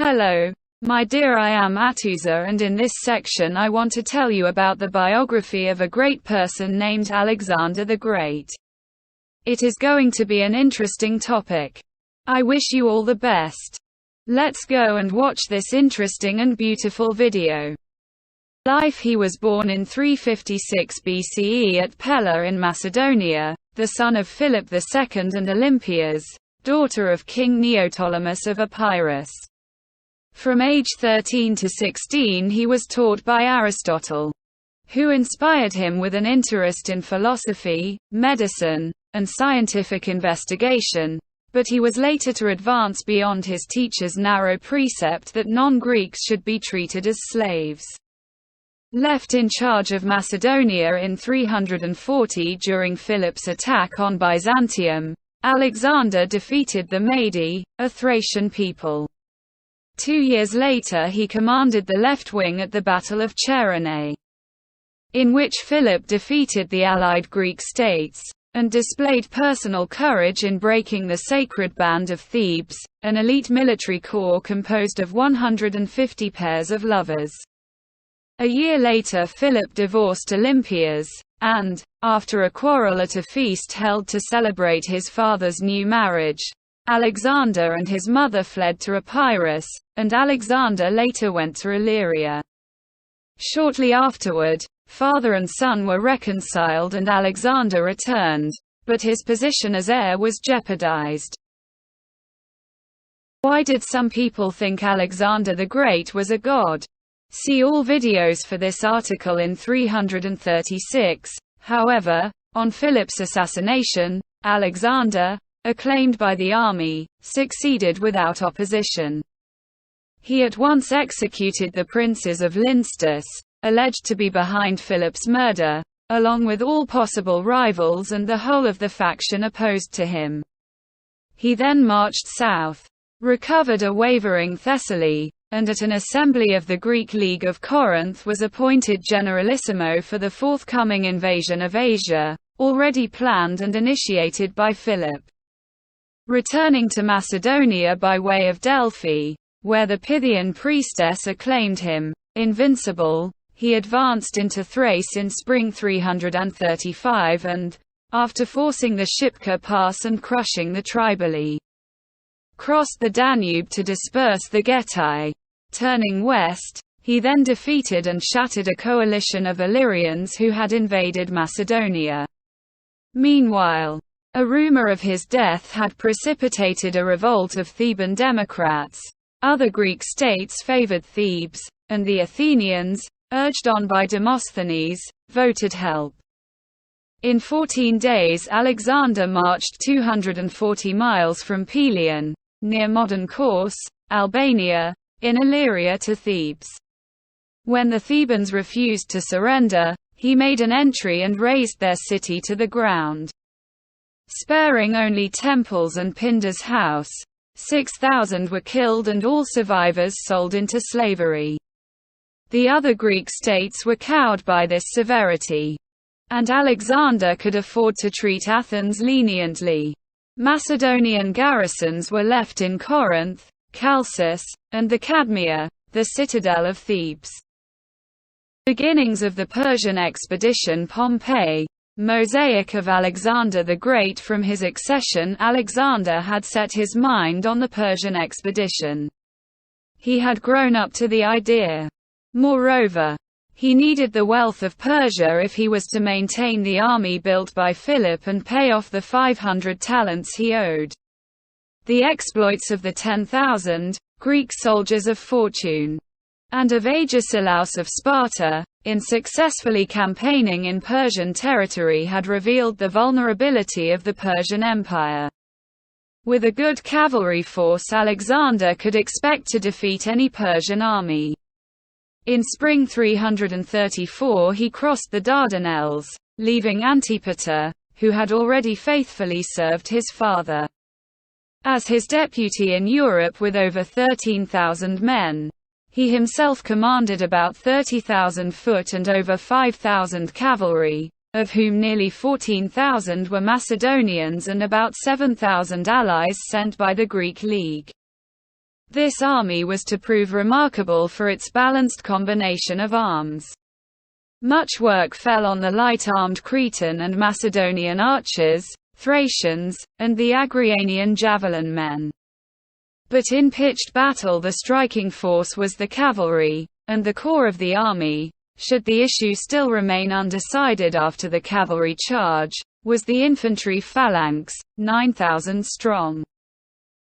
Hello, my dear, I am Atuza, and in this section I want to tell you about the biography of a great person named Alexander the Great. It is going to be an interesting topic. I wish you all the best. Let's go and watch this interesting and beautiful video. Life. He was born in 356 BCE at Pella in Macedonia, the son of Philip II and Olympias, daughter of King Neoptolemus of Epirus. From age 13 to 16 he was taught by Aristotle, who inspired him with an interest in philosophy, medicine, and scientific investigation, but he was later to advance beyond his teacher's narrow precept that non-Greeks should be treated as slaves. Left in charge of Macedonia in 340 during Philip's attack on Byzantium, Alexander defeated the Mede, a Thracian people. 2 years later he commanded the left wing at the Battle of Chersonese, in which Philip defeated the allied Greek states, and displayed personal courage in breaking the Sacred Band of Thebes, an elite military corps composed of 150 pairs of lovers. A year later Philip divorced Olympias, and, after a quarrel at a feast held to celebrate his father's new marriage, Alexander and his mother fled to Epirus, and Alexander later went to Illyria. Shortly afterward, father and son were reconciled and Alexander returned, but his position as heir was jeopardized. Why did some people think Alexander the Great was a god? See all videos for this article in 336. However, on Philip's assassination, Alexander, acclaimed by the army, succeeded without opposition. He at once executed the princes of Lynstus, alleged to be behind Philip's murder, along with all possible rivals and the whole of the faction opposed to him. He then marched south, recovered a wavering Thessaly, and at an assembly of the Greek League of Corinth was appointed generalissimo for the forthcoming invasion of Asia, already planned and initiated by Philip. Returning to Macedonia by way of Delphi, where the Pythian priestess acclaimed him invincible, he advanced into Thrace in spring 335 and, after forcing the Shipka Pass and crushing the Triballi, crossed the Danube to disperse the Getae. Turning west, he then defeated and shattered a coalition of Illyrians who had invaded Macedonia. Meanwhile, a rumor of his death had precipitated a revolt of Theban Democrats. Other Greek states favored Thebes, and the Athenians, urged on by Demosthenes, voted help. In 14 days Alexander marched 240 miles from Pelion, near modern Kos, Albania, in Illyria to Thebes. When the Thebans refused to surrender, he made an entry and razed their city to the ground. Sparing only temples and Pindar's house, 6,000 were killed and all survivors sold into slavery. The other Greek states were cowed by this severity, and Alexander could afford to treat Athens leniently. Macedonian garrisons were left in Corinth, Chalcis, and the Cadmea, the citadel of Thebes. Beginnings of the Persian expedition. Pompey. Mosaic of Alexander the Great. From his accession, Alexander had set his mind on the Persian expedition. He had grown up to the idea. Moreover, he needed the wealth of Persia if he was to maintain the army built by Philip and pay off the 500 talents he owed. The exploits of the 10,000 Greek soldiers of fortune and of Agesilaus of Sparta, in successfully campaigning in Persian territory, had revealed the vulnerability of the Persian Empire. With a good cavalry force, Alexander could expect to defeat any Persian army. In spring 334 he crossed the Dardanelles, leaving Antipater, who had already faithfully served his father, as his deputy in Europe with over 13,000 men. He himself commanded about 30,000 foot and over 5,000 cavalry, of whom nearly 14,000 were Macedonians and about 7,000 allies sent by the Greek League. This army was to prove remarkable for its balanced combination of arms. Much work fell on the light-armed Cretan and Macedonian archers, Thracians, and the Agrianian javelin men. But in pitched battle the striking force was the cavalry, and the core of the army, should the issue still remain undecided after the cavalry charge, was the infantry phalanx, 9,000 strong.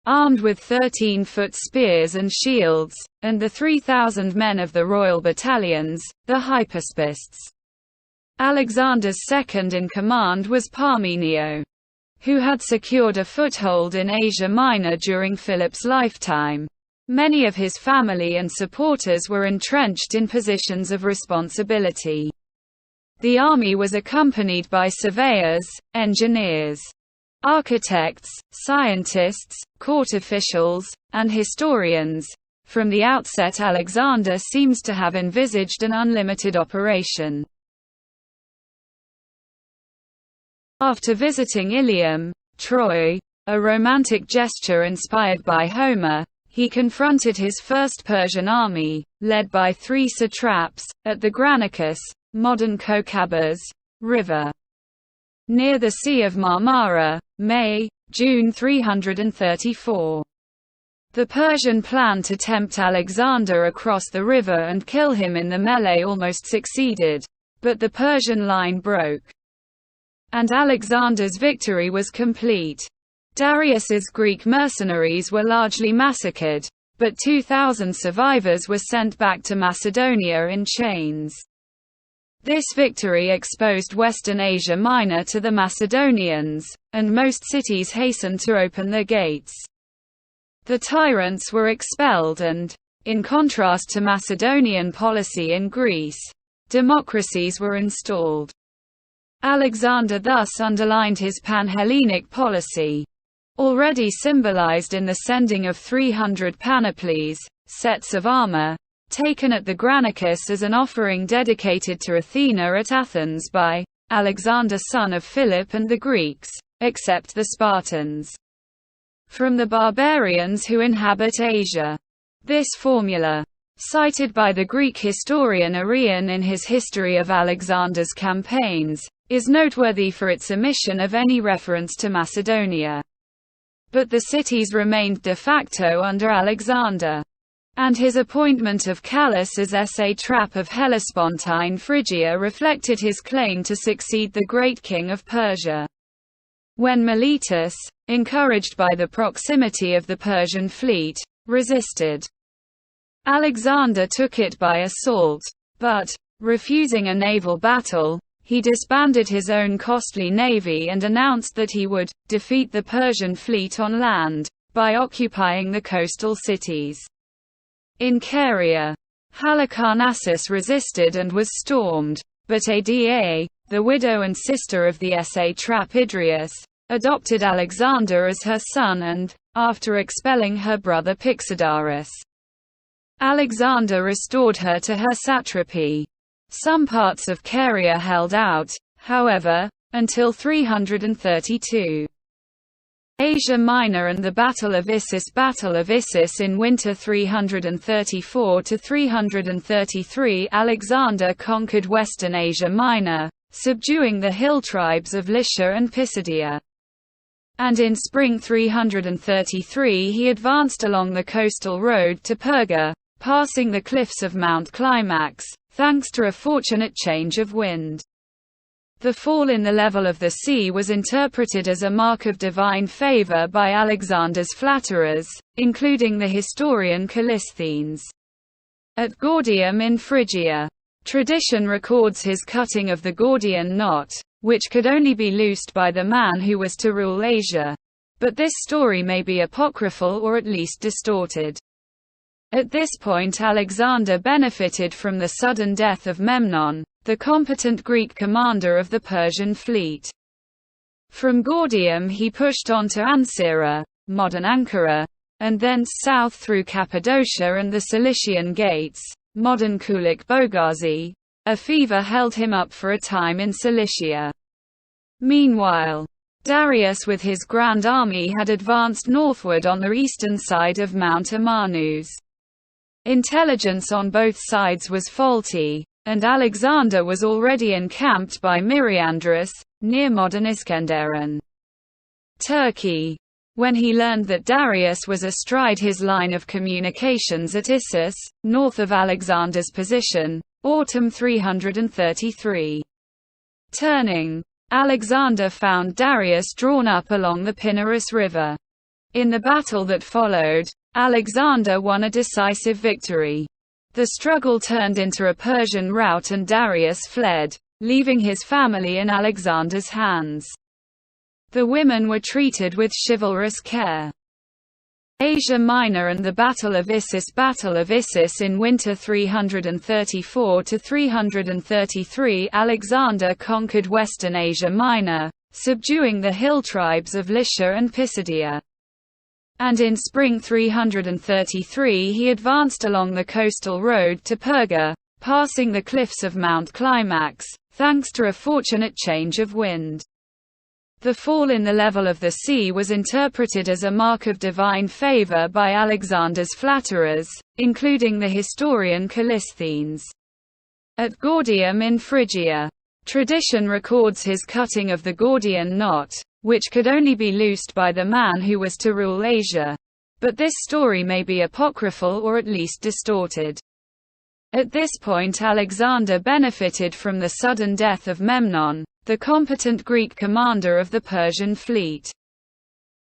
Armed with 13-foot spears and shields, and the 3,000 men of the royal battalions, the hypaspists. Alexander's second in command was Parmenio, who had secured a foothold in Asia Minor during Philip's lifetime. Many of his family and supporters were entrenched in positions of responsibility. The army was accompanied by surveyors, engineers, architects, scientists, court officials, and historians. From the outset, Alexander seems to have envisaged an unlimited operation. After visiting Ilium, Troy, a romantic gesture inspired by Homer, he confronted his first Persian army, led by 3 satraps, at the Granicus, modern Kokabas, river, near the Sea of Marmara, June 334. The Persian plan to tempt Alexander across the river and kill him in the melee almost succeeded, but the Persian line broke, and Alexander's victory was complete. Darius's Greek mercenaries were largely massacred, but 2,000 survivors were sent back to Macedonia in chains. This victory exposed Western Asia Minor to the Macedonians, and most cities hastened to open their gates. The tyrants were expelled and, in contrast to Macedonian policy in Greece, democracies were installed. Alexander thus underlined his pan-Hellenic policy, already symbolized in the sending of 300 panoplies, sets of armor, taken at the Granicus as an offering dedicated to Athena at Athens by Alexander son of Philip and the Greeks, except the Spartans, from the barbarians who inhabit Asia. This formula, cited by the Greek historian Arrian in his History of Alexander's Campaigns, is noteworthy for its omission of any reference to Macedonia. But the cities remained de facto under Alexander, and his appointment of Callus as satrap of Hellespontine Phrygia reflected his claim to succeed the great king of Persia. When Miletus, encouraged by the proximity of the Persian fleet, resisted, Alexander took it by assault, but, refusing a naval battle, he disbanded his own costly navy and announced that he would defeat the Persian fleet on land by occupying the coastal cities. In Caria, Halicarnassus resisted and was stormed, but Ada, the widow and sister of the satrap Idrius, adopted Alexander as her son and, after expelling her brother Pixodarus, Alexander restored her to her satrapy. Some parts of Caria held out, however, until 332. Asia Minor and the Battle of Issus in winter 334–333 Alexander conquered western Asia Minor, subduing the hill tribes of Lycia and Pisidia. And in spring 333 he advanced along the coastal road to Perga, passing the cliffs of Mount Climax, thanks to a fortunate change of wind. The fall in the level of the sea was interpreted as a mark of divine favor by Alexander's flatterers, including the historian Callisthenes. At Gordium in Phrygia, tradition records his cutting of the Gordian knot, which could only be loosed by the man who was to rule Asia. But this story may be apocryphal or at least distorted. At this point Alexander benefited from the sudden death of Memnon, the competent Greek commander of the Persian fleet. From Gordium he pushed on to Ancyra, modern Ankara, and thence south through Cappadocia and the Cilician Gates, modern Kulik Bogazi. A fever held him up for a time in Cilicia. Meanwhile, Darius with his grand army had advanced northward on the eastern side of Mount Amanus. Intelligence on both sides was faulty, and Alexander was already encamped by Myriandrus, near modern Iskenderun, Turkey. When he learned that Darius was astride his line of communications at Issus, north of Alexander's position, autumn 333. Turning, Alexander found Darius drawn up along the Pinarus River. In the battle that followed, Alexander won a decisive victory. The struggle turned into a Persian rout and Darius fled, leaving his family in Alexander's hands. The women were treated with chivalrous care. Asia Minor and the Battle of Issus. Battle of Issus in winter 334–333. Alexander conquered western Asia Minor, subduing the hill tribes of Lycia and Pisidia. And in spring 333 he advanced along the coastal road to Perga, passing the cliffs of Mount Climax, thanks to a fortunate change of wind. The fall in the level of the sea was interpreted as a mark of divine favor by Alexander's flatterers, including the historian Callisthenes. At Gordium in Phrygia, tradition records his cutting of the Gordian knot, which could only be loosed by the man who was to rule Asia. But this story may be apocryphal or at least distorted. At this point Alexander benefited from the sudden death of Memnon, the competent Greek commander of the Persian fleet.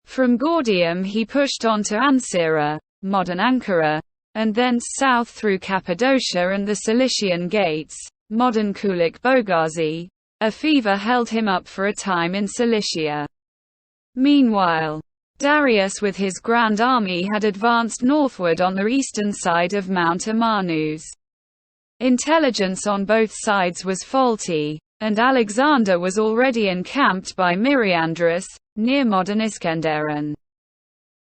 From Gordium he pushed on to Ancyra, modern Ankara, and thence south through Cappadocia and the Cilician Gates, modern Kulik Bogazi. A fever held him up for a time in Cilicia. Meanwhile, Darius with his grand army had advanced northward on the eastern side of Mount Amanus. Intelligence on both sides was faulty, and Alexander was already encamped by Myriandrus, near modern Iskenderun,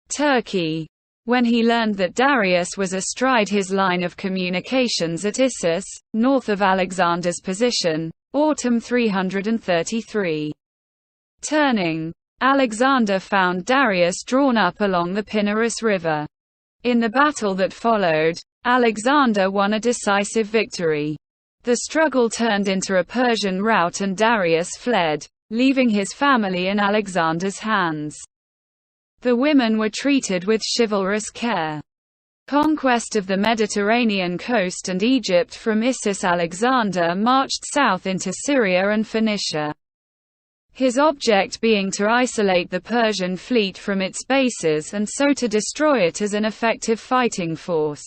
Turkey. When he learned that Darius was astride his line of communications at Issus, north of Alexander's position, autumn 333. Turning, Alexander found Darius drawn up along the Pinarus River. In the battle that followed, Alexander won a decisive victory. The struggle turned into a Persian rout and Darius fled, leaving his family in Alexander's hands. The women were treated with chivalrous care. Conquest of the Mediterranean coast and Egypt from Issus. Alexander marched south into Syria and Phoenicia, his object being to isolate the Persian fleet from its bases and so to destroy it as an effective fighting force.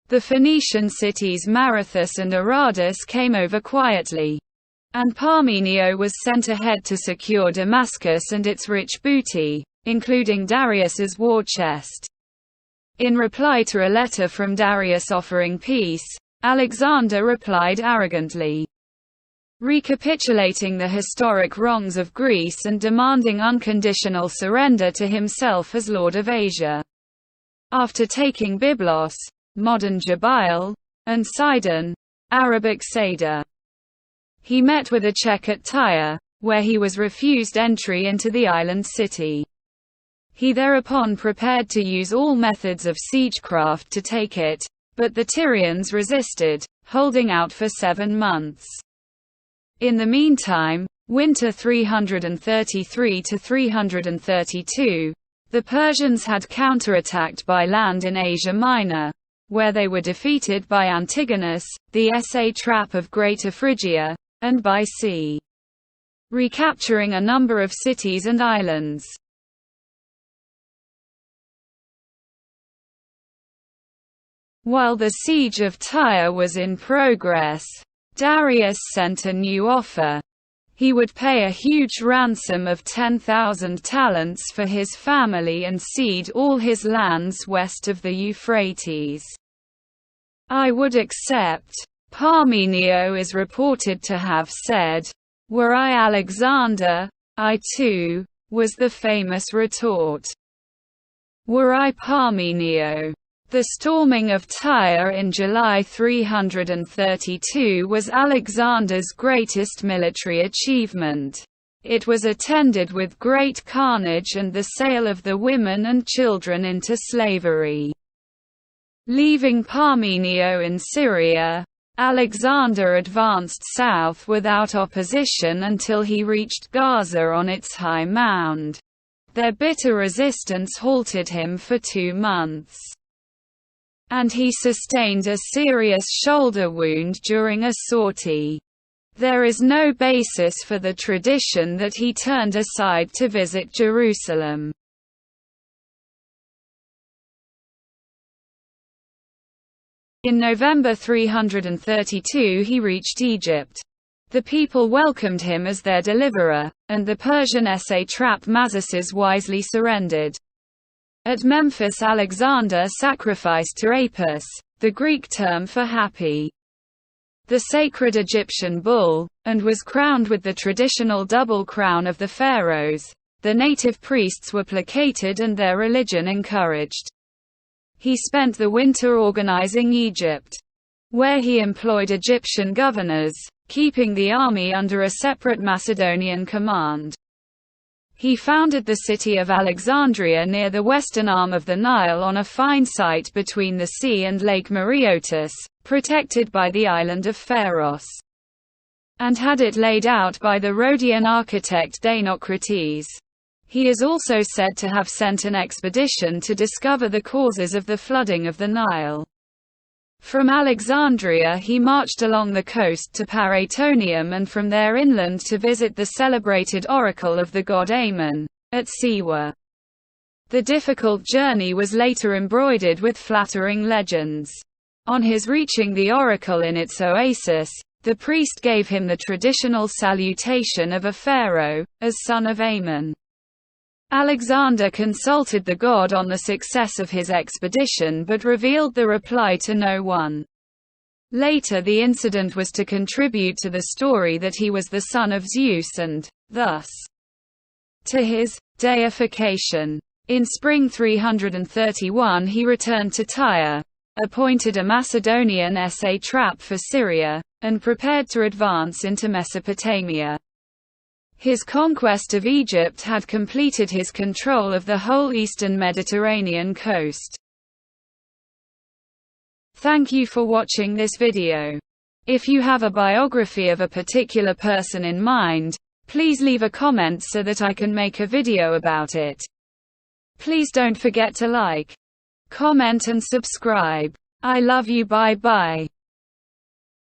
The Phoenician cities Marathus and Aradus came over quietly, and Parmenio was sent ahead to secure Damascus and its rich booty, including Darius's war chest. In reply to a letter from Darius offering peace, Alexander replied arrogantly, recapitulating the historic wrongs of Greece and demanding unconditional surrender to himself as Lord of Asia. After taking Byblos, modern Jabail, and Sidon, Arabic Sada, he met with a check at Tyre, where he was refused entry into the island city. He thereupon prepared to use all methods of siegecraft to take it, but the Tyrians resisted, holding out for 7 months. In the meantime, winter 333–332, the Persians had counterattacked by land in Asia Minor, where they were defeated by Antigonus, the satrap of Greater Phrygia, and by sea, recapturing a number of cities and islands. While the siege of Tyre was in progress, Darius sent a new offer. He would pay a huge ransom of 10,000 talents for his family and cede all his lands west of the Euphrates. "I would accept," Parmenio is reported to have said. "Were I Alexander, I too," was the famous retort. Were I Parmenio. The storming of Tyre in July 332 was Alexander's greatest military achievement. It was attended with great carnage and the sale of the women and children into slavery. Leaving Parmenio in Syria, Alexander advanced south without opposition until he reached Gaza on its high mound. Their bitter resistance halted him for 2 months, and he sustained a serious shoulder wound during a sortie. There is no basis for the tradition that he turned aside to visit Jerusalem. In November 332 he reached Egypt. The people welcomed him as their deliverer, and the Persian satrap Mazaces wisely surrendered. At Memphis Alexander sacrificed to Apis, the Greek term for happy, the sacred Egyptian bull, and was crowned with the traditional double crown of the pharaohs. The native priests were placated and their religion encouraged. He spent the winter organizing Egypt, where he employed Egyptian governors, keeping the army under a separate Macedonian command. He founded the city of Alexandria near the western arm of the Nile on a fine site between the sea and Lake Mareotis, protected by the island of Pharos, and had it laid out by the Rhodian architect Dinocrates. He is also said to have sent an expedition to discover the causes of the flooding of the Nile. From Alexandria he marched along the coast to Paraetonium and from there inland to visit the celebrated oracle of the god Ammon, at Siwa. The difficult journey was later embroidered with flattering legends. On his reaching the oracle in its oasis, the priest gave him the traditional salutation of a pharaoh, as son of Ammon. Alexander consulted the god on the success of his expedition but revealed the reply to no one. Later the incident was to contribute to the story that he was the son of Zeus and, thus, to his deification. In spring 331 he returned to Tyre, appointed a Macedonian satrap for Syria, and prepared to advance into Mesopotamia. His conquest of Egypt had completed his control of the whole eastern Mediterranean coast. Thank you for watching this video. If you have a biography of a particular person in mind, please leave a comment so that I can make a video about it. Please don't forget to like, comment and subscribe. I love you. Bye bye.